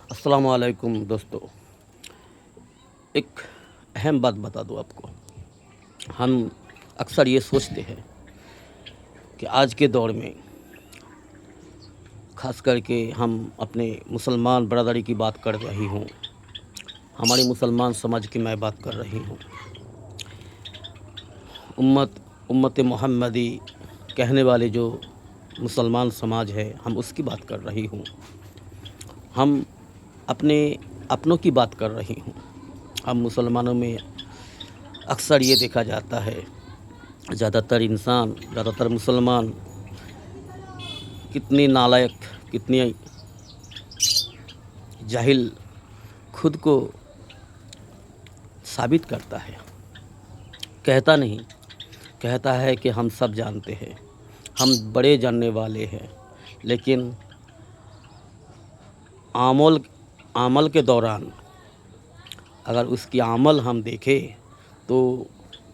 अस्सलाम वालेकुम दोस्तों। एक अहम बात बता दूँ आपको। हम अक्सर ये सोचते हैं कि आज के दौर में ख़ास करके हम अपने मुसलमान बरादरी की बात कर रही हूँ, हमारी मुसलमान समाज की मैं बात कर रही हूँ। उम्मत मोहम्मदी कहने वाले जो मुसलमान समाज है, हम उसकी बात कर रही हूँ। हम अपने अपनों की बात कर रही हूँ। हम मुसलमानों में अक्सर ये देखा जाता है, ज़्यादातर मुसलमान कितनी नालायक, कितनी जाहिल खुद को साबित करता है। कहता नहीं, कहता है कि हम सब जानते हैं, हम बड़े जानने वाले हैं, लेकिन आमल के दौरान अगर उसकी अमल हम देखें तो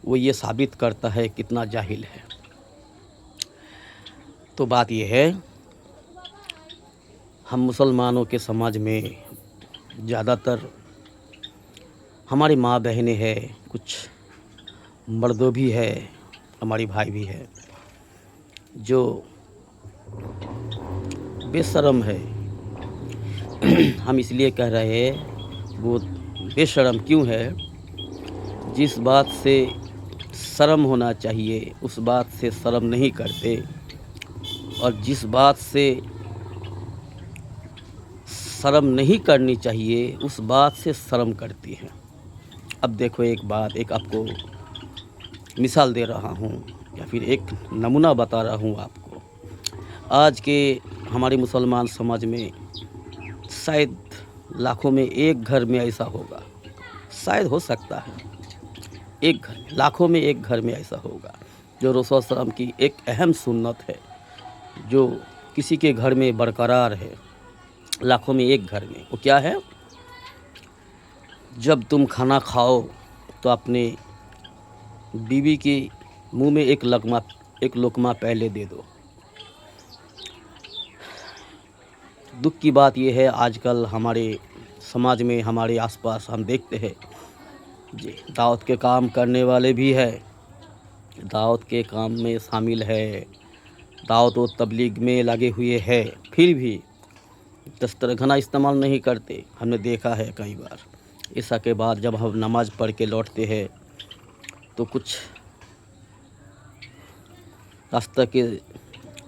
वो ये साबित करता है कितना जाहिल है। तो बात ये है, हम मुसलमानों के समाज में ज़्यादातर हमारी माँ बहनें हैं, कुछ मर्दों भी है, हमारी भाई भी है, जो बेशर्म है। हम इसलिए कह रहे हैं वो बेशर्म क्यों है। जिस बात से शर्म होना चाहिए उस बात से शर्म नहीं करते, और जिस बात से शर्म नहीं करनी चाहिए उस बात से शर्म करती हैं। अब देखो, एक आपको मिसाल दे रहा हूँ या फिर एक नमूना बता रहा हूँ आपको। आज के हमारे मुसलमान समाज में शायद लाखों में एक घर में ऐसा होगा, शायद हो सकता है लाखों में एक घर में ऐसा होगा जो रसूल सल्लल्लाहु अलैहि वसल्लम की एक अहम सुन्नत है, जो किसी के घर में बरकरार है। लाखों में एक घर में वो क्या है? जब तुम खाना खाओ तो अपने बीवी के मुंह में एक लुक़मा पहले दे दो। दुख की बात यह है, आजकल हमारे समाज में, हमारे आसपास हम देखते हैं जी, दावत के काम करने वाले भी है, दावत के काम में शामिल है, दावत व तबलीग में लगे हुए है, फिर भी दस्तरखाना इस्तेमाल नहीं करते। हमने देखा है कई बार। ईशा के बाद जब हम नमाज़ पढ़ के लौटते हैं तो कुछ रास्ते के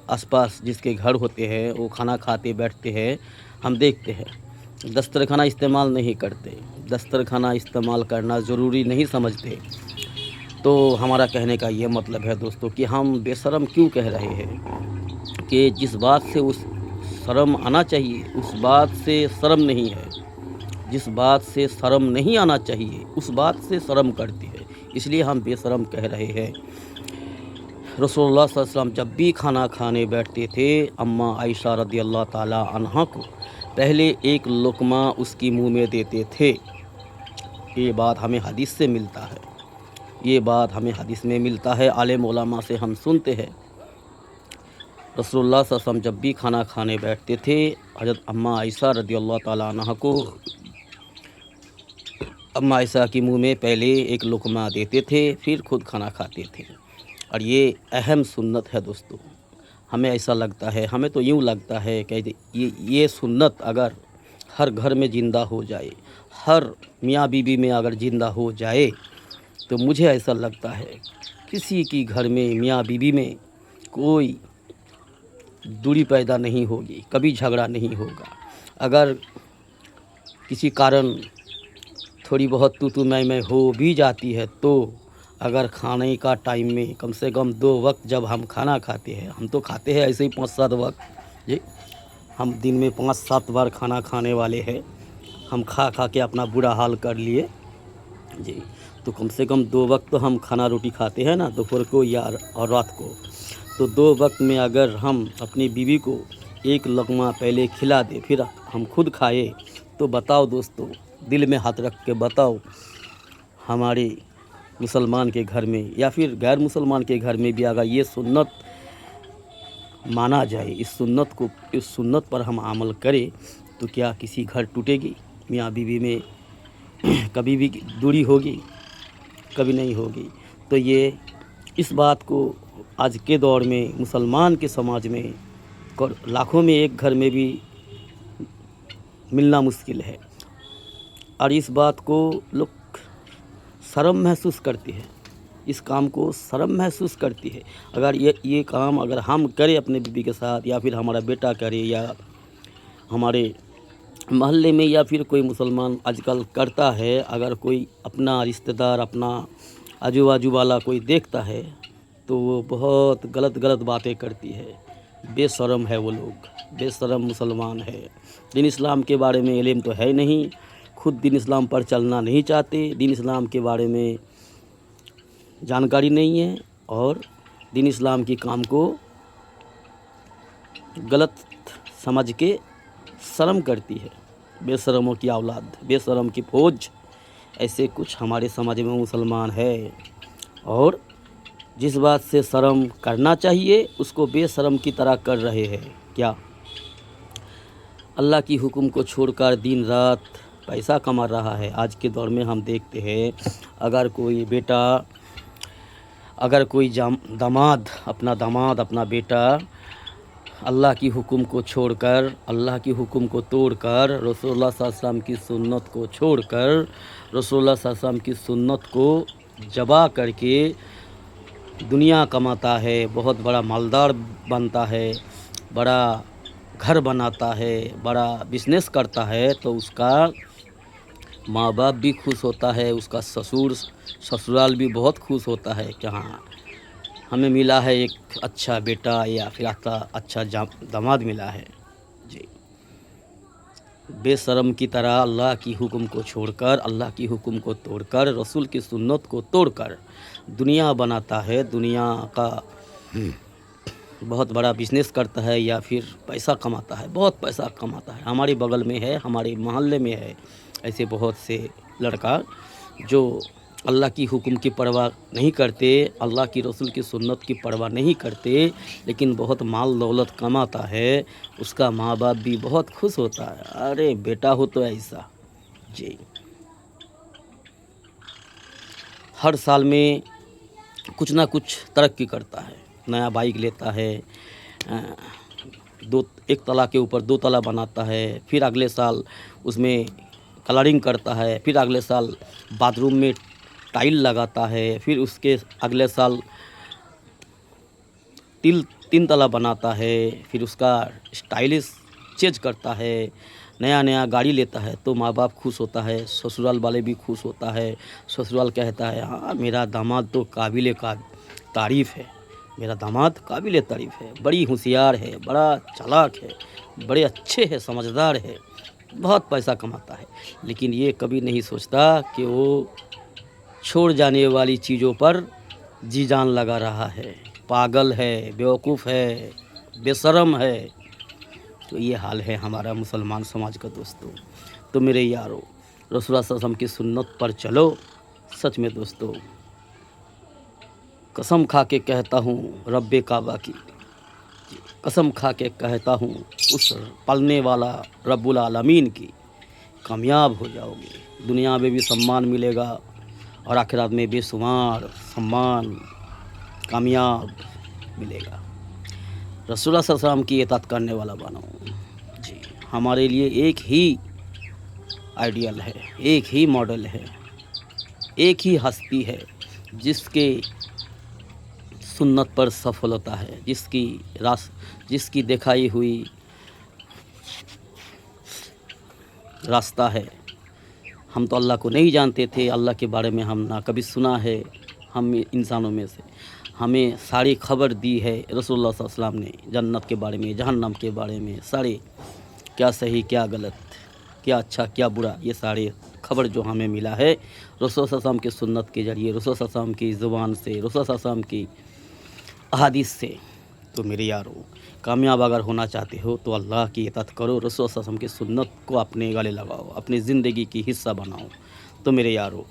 आसपास जिसके घर होते हैं वो खाना खाते बैठते हैं, हम देखते हैं दस्तरखाना इस्तेमाल नहीं करते। दस्तरखाना इस्तेमाल करना ज़रूरी नहीं समझते। तो हमारा कहने का ये मतलब है दोस्तों कि हम बेशर्म क्यों कह रहे हैं कि जिस बात से उस शर्म आना चाहिए उस बात से शर्म नहीं है, जिस बात से शर्म नहीं आना चाहिए उस बात से शर्म करती है, इसलिए हम बेशर्म कह रहे हैं। रसूलुल्लाह सल्लल्लाहु अलैहि वसल्लम जब भी खाना खाने बैठते थे, अम्मा आयशा रज़ियल्लाहु ताला अन्हा को पहले एक लुक़मा उसकी मुंह में देते थे। ये बात हमें हदीस से मिलता है, ये बात हमें हदीस में मिलता है, आलिम उलमा से हम सुनते हैं। रसूलुल्लाह सल्लल्लाहु अलैहि वसल्लम जब भी खाना खाने बैठते थे, हज़रत अम्मा आयशा रज़ियल्लाहु ताला अन्हा को अम्मा आयशा के मुंह में पहले एक लुक़मा देते थे, फिर खुद खाना खाते थे। और ये अहम सुन्नत है दोस्तों। हमें ऐसा लगता है, हमें तो यूँ लगता है कि ये सुन्नत अगर हर घर में ज़िंदा हो जाए, हर मियाँ बीवी में अगर ज़िंदा हो जाए, तो मुझे ऐसा लगता है किसी की घर में, मियाँ बीवी में कोई दूरी पैदा नहीं होगी, कभी झगड़ा नहीं होगा। अगर किसी कारण थोड़ी बहुत तू मैं हो भी जाती है, तो अगर खाने का टाइम में कम से कम 2 वक्त जब हम खाना खाते हैं, हम तो खाते हैं ऐसे ही 5-7 वक्त जी, हम दिन में 5-7 बार खाना खाने वाले हैं। हम खा के अपना बुरा हाल कर लिए जी। तो कम से कम 2 वक्त तो हम खाना रोटी खाते हैं ना, दोपहर को या और रात को। तो 2 वक्त में अगर हम अपनी बीवी को एक लक़मा पहले खिला दें, फिर हम खुद खाए, तो बताओ दोस्तों, दिल में हाथ रख के बताओ, हमारे मुसलमान के घर में या फिर गैर मुसलमान के घर में भी अगर ये सुन्नत माना जाए, इस सुन्नत पर हम अमल करें, तो क्या किसी घर टूटेगी? मियाँ बीवी में कभी भी दूरी होगी? कभी नहीं होगी। तो ये इस बात को आज के दौर में मुसलमान के समाज में लाखों में एक घर में भी मिलना मुश्किल है, और इस बात को लोग शर्म महसूस करती है, इस काम को शर्म महसूस करती है। अगर ये काम अगर हम करें अपने बीवी के साथ, या फिर हमारा बेटा करे, या हमारे मोहल्ले में या फिर कोई मुसलमान आजकल करता है, अगर कोई अपना रिश्तेदार, अपना आजू बाजू वाला कोई देखता है तो वो बहुत गलत बातें करती है। बेशरम है वो लोग, बेशरम मुसलमान है। दीन इस्लाम के बारे में इल्म तो है नहीं, खुद दीन इस्लाम पर चलना नहीं चाहते, दीन इस्लाम के बारे में जानकारी नहीं है, और दीन इस्लाम की काम को गलत समझ के शर्म करती है। बेशरमों की औलाद, बेशरम की फौज, ऐसे कुछ हमारे समाज में मुसलमान है। और जिस बात से शर्म करना चाहिए उसको बेशरम की तरह कर रहे हैं। क्या अल्लाह की हुक्म को छोड़कर दिन रात पैसा कमा रहा है? आज के दौर में हम देखते हैं, अगर कोई बेटा, अगर कोई दामाद, अपना बेटा अल्लाह की हुक्म को छोड़कर, अल्लाह की हुक्म को तोड़कर, रसूलुल्लाह सल्लल्लाहु अलैहि वसल्लम की सुन्नत को छोड़कर, रसूलुल्लाह सल्लल्लाहु अलैहि वसल्लम की सुन्नत को जबा करके दुनिया कमाता है, बहुत बड़ा मालदार बनता है, बड़ा घर बनाता है, बड़ा बिजनेस करता है, तो उसका माँ बाप भी खुश होता है, उसका ससुराल भी बहुत खुश होता है कि हाँ हमें मिला है एक अच्छा बेटा, या फिर अच्छा दामाद मिला है। जी, बेशरम की तरह अल्लाह की हुक्म को छोड़कर, अल्लाह की हुक्म को तोड़कर, रसूल की सुन्नत को तोड़कर दुनिया बनाता है, दुनिया का बहुत बड़ा बिजनेस करता है, या फिर पैसा कमाता है, बहुत पैसा कमाता है। हमारे बगल में है, हमारे मोहल्ले में है ऐसे बहुत से लड़का जो अल्लाह की हुक्म की परवाह नहीं करते, अल्लाह की रसूल की सुन्नत की परवाह नहीं करते, लेकिन बहुत माल दौलत कमाता है। उसका माँ बाप भी बहुत खुश होता है, अरे बेटा हो तो ऐसा। जी, हर साल में कुछ ना कुछ तरक्की करता है, नया बाइक लेता है, एक तला के ऊपर 2 तला बनाता है, फिर अगले साल उसमें कलरिंग करता है, फिर अगले साल बाथरूम में टाइल लगाता है, फिर उसके अगले साल 3 तला बनाता है, फिर उसका स्टाइलिश चेंज करता है, नया गाड़ी लेता है, तो माँ बाप खुश होता है, ससुराल वाले भी खुश होता है। ससुराल कहता है हाँ मेरा दामाद तो काबिल तारीफ़ है, मेरा दामाद काबिल तारीफ़ है, बड़ी होशियार है, बड़ा चालाक है, बड़े अच्छे है, समझदार है, बहुत पैसा कमाता है। लेकिन ये कभी नहीं सोचता कि वो छोड़ जाने वाली चीज़ों पर जी जान लगा रहा है, पागल है, बेवकूफ़ है, बेशरम है। तो ये हाल है हमारा मुसलमान समाज का दोस्तों। तो मेरे यारों, रसूलुल्लाह सल्लल्लाहु अलैहि वसल्लम की सुन्नत पर चलो। सच में दोस्तों, कसम खा के कहता हूँ रब्बे काबा की, कसम खा के कहता हूँ उस पालने वाला रब्बुल आलमीन की, कामयाब हो जाओगे। दुनिया में भी सम्मान मिलेगा और आखिरत में बेशुमार सम्मान, कामयाब मिलेगा। रसूलुल्लाह सल्लल्लाहु अलैहि वसल्लम की इताअत करने वाला बनो। जी, हमारे लिए एक ही आइडियल है, एक ही मॉडल है, एक ही हस्ती है जिसके सुन्नत पर सफल होता है, जिसकी दिखाई हुई रास्ता है। हम तो अल्लाह को नहीं जानते थे, अल्लाह के बारे में हम ना कभी सुना है। हम इंसानों में से हमें सारी खबर दी है रसूलुल्लाह सल्लल्लाहु अलैहि वसल्लम ने, जन्नत के बारे में, जहन्नम के बारे में, सारे क्या सही क्या गलत, क्या अच्छा क्या बुरा, ये सारे खबर जो हमें मिला है रसूलुल्लाह सल्लल्लाहु अलैहि वसल्लम के सुन्नत के ज़रिए, रसूलुल्लाह सल्लल्लाहु अलैहि वसल्लम की ज़ुबान से, रसूलुल्लाह सल्लल्लाहु अलैहि वसल्लम की अहादीस से। तो मेरे यारों, कामयाब अगर होना चाहते हो तो अल्लाह की इताअत करो, रसूलुल्लाह सल्लल्लाहु अलैहि वसल्लम की सुन्नत को अपने गले लगाओ, अपनी ज़िंदगी की हिस्सा बनाओ। तो मेरे यारों,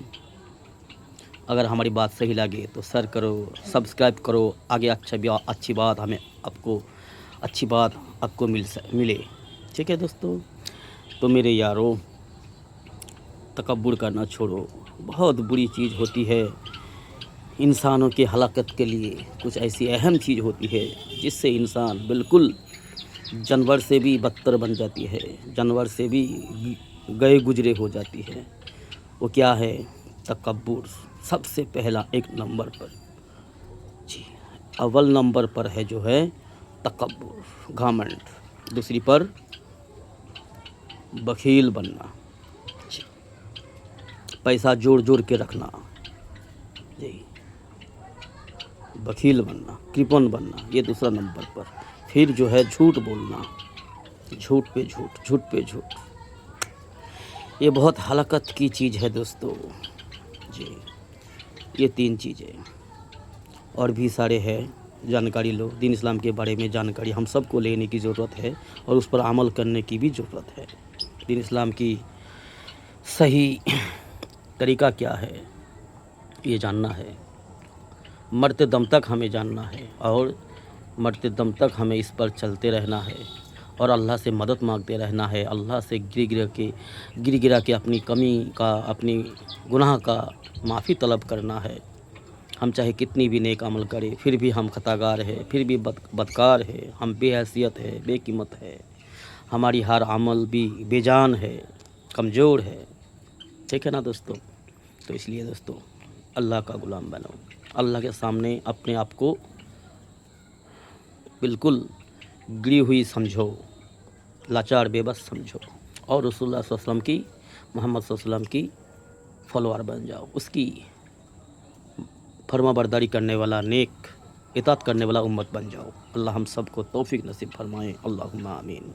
अगर हमारी बात सही लगे तो शेयर करो, सब्सक्राइब करो, आगे अच्छी बात आपको मिले। ठीक है दोस्तों, तो मेरे यारों, तकब्बुर करना छोड़ो। बहुत बुरी चीज़ होती है। इंसानों की हलाकत के लिए कुछ ऐसी अहम चीज़ होती है जिससे इंसान बिल्कुल जानवर से भी बदतर बन जाती है, जानवर से भी गए गुजरे हो जाती है। वो क्या है? तकब्बुर। सबसे पहला एक नंबर पर, जी, अव्वल नंबर पर है जो है तकब्बुर, घमंड। दूसरी पर बखील बनना, जी, पैसा जोड़ जोड़ के रखना, जी, बखील बनना, कृपण बनना, ये दूसरा नंबर पर। फिर जो है झूठ बोलना, झूठ पे झूठ, झूठ पे झूठ। ये बहुत हलाकत की चीज़ है दोस्तों, जी। ये 3 चीज़ें और भी सारे हैं, जानकारी लो। दीन इस्लाम के बारे में जानकारी हम सबको लेने की ज़रूरत है और उस पर अमल करने की भी ज़रूरत है। दीन इस्लाम की सही तरीका क्या है ये जानना है। मरते दम तक हमें जानना है और मरते दम तक हमें इस पर चलते रहना है और अल्लाह से मदद मांगते रहना है। अल्लाह से गिर गिरा के अपनी कमी का, अपनी गुनाह का माफ़ी तलब करना है। हम चाहे कितनी भी नेक अमल करें फिर भी हम खतागार है, फिर भी बदकार है, हम बेहैसियत है, बेकीमत है, हमारी हर अमल भी बेजान है, कमज़ोर है। ठीक है ना दोस्तों? तो इसलिए दोस्तों, अल्लाह का ग़ुलाम बनो। अल्लाह के सामने अपने आप को बिल्कुल गिरी हुई समझो, लाचार बेबस समझो और रसूलुल्लाह सल्लल्लाहु अलैहि वसल्लम की, मोहम्मद सल्लल्लाहु अलैहि वसल्लम की फॉलोअर बन जाओ। उसकी फरमाबरदारी करने वाला, नेक इताअत करने वाला उम्मत बन जाओ। अल्लाह हम सबको तौफीक नसीब फरमाए। अल्लाहुम्मा आमीन।